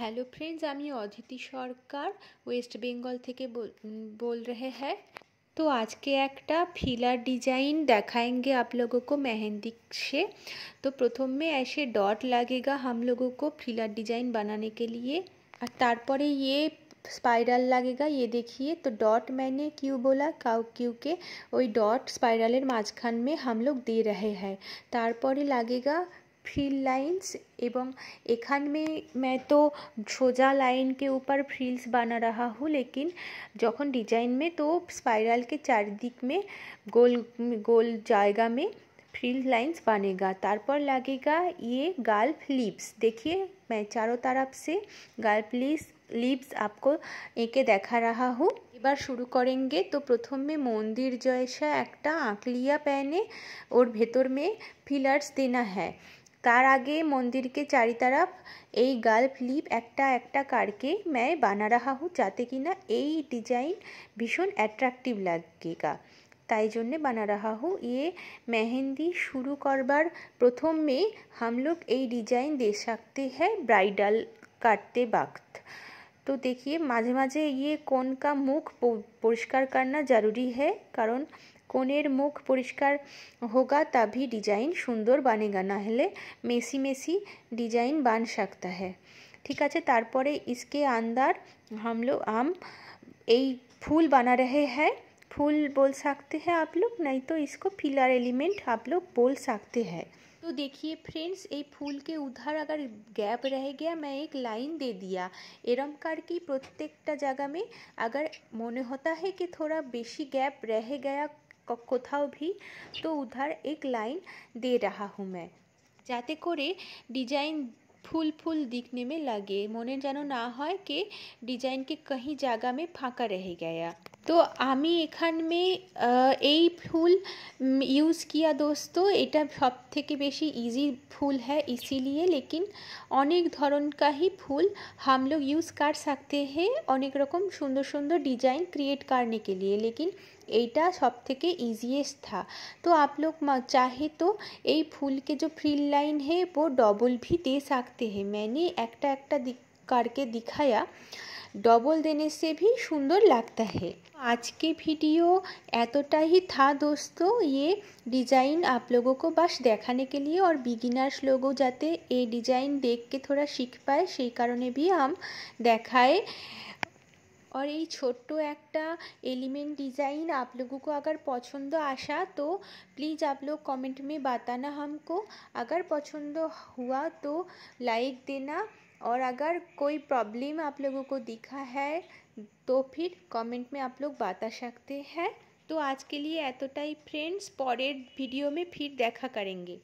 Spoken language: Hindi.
हेलो फ्रेंड्स, আমি অদিতি সরকার ওয়েস্ট বেঙ্গল থেকে बोल रहे हैं। तो आज के একটা फिलर डिजाइन दिखाएंगे आप लोगों को मेहंदी से। तो प्रथम में ऐसे डॉट लगेगा हम लोगों को फिलर डिजाइन बनाने के लिए, और तारपरे ये स्पाइरल लगेगा। ये देखिए, तो डॉट मैंने क्यों बोला, क्योंकि वही डॉट स्पाइरलेर माঝখান में हम लोग दे रहे हैं। तारपरे लगेगा फ्रिल लाइन्स, एवं एखान में मैं तो सोजा लाइन के ऊपर फ्रिल्स बना रहा हूँ, लेकिन जखन डिजाइन में तो स्पाइरल के चारदिक में गोल गोल जाएगा में फ्रिल लाइन्स बनेगा। तारपर लगेगा ये गाल्फ लिप्स। देखिए, मैं चारों तरफ से गाल्फ लिप्स आपको एके देखा रहा हूँ। एबार शुरू करेंगे। तो प्रथम में मंदिर जैसा एक आँकलिया पहने और भेतर में फिलार्स देना है। तार आगे मंदिर के चारि तरफ এই গাল্ফ লিপ একটা একটা करके मैं बना रहा हूँ, जाते कि ना এই डिजाइन भीषण अट्रैक्टिव लगेगा, ताई जोन्ने बना रहा हूँ। ये मेहंदी शुरू करवार प्रथम में हम लोग ये डिजाइन दे सकते हैं ब्राइडल काटते वक्त। तो देखिए, माझे माझे ये कोन का मुख परिष्कार करना ज़रूरी है, कारण कोनेर मुख परिष्कार होगा तभी डिजाइन सुंदर बनेगा, ना हले मेसी मेसी डिजाइन बन सकता है। ठीक है, तारपरे इसके अंदर हम लोग एक फूल बना रहे हैं। फूल बोल सकते हैं आप लोग, नहीं तो इसको फिलर एलिमेंट आप लोग बोल सकते हैं। तो देखिए फ्रेंड्स, ये फूल के उधर अगर गैप रह गया, मैं एक लाइन दे दिया एरम करके प्रत्येकटा जगह में। अगर मने होता है कि थोड़ा बेशी गैप रह गया कोথাও भी, तो उधर एक लाइन दे रहा हूँ मैं, जाते करे डिजाइन फुल फुल दिखने में लगे, मने जानो ना হয় कि डिजाइन के कहीं जगह में फाँका रह गया। तो आमी एखान में এই फूल यूज़ किया दोस्तों। এটা सब থেকে बेशी इजी फूल है इसीलिए, लेकिन अनेक धरन का ही फूल हम लोग यूज़ कर सकते हैं अनेक रकम सुंदर सुंदर डिजाइन क्रिएट करने के लिए, लेकिन এইটা सब থেকে ईजीएस्ट था। तो आप लोग चाहे तो ये फूल के जो फ्रिल लाइन है वो डबल भी दे सकते हैं। मैंने एकटा एकटा करके दिखाया, डबल देने से भी सुंदर लगता है। आज के वीडियो एतटा ही था दोस्तों। ये डिज़ाइन आप लोगों को बस देखाने के लिए, और बिगिनर्स लोगों जाते ये डिज़ाइन देख के थोड़ा सीख पाए, সেই কারণে भी हम देखाए। और ये छोट्टो একটা एलिमेंट डिज़ाइन आप लोगों को अगर पसंद आशा, तो प्लीज़ आप लोग कमेंट में बताना हमको। अगर पसंद हुआ तो लाइक देना, और अगर कोई प्रॉब्लम आप लोगों को दिखा है तो फिर कमेंट में आप लोग बता सकते हैं। तो आज के लिए एतटाई फ्रेंड्स, परेर वीडियो में फिर देखा करेंगे।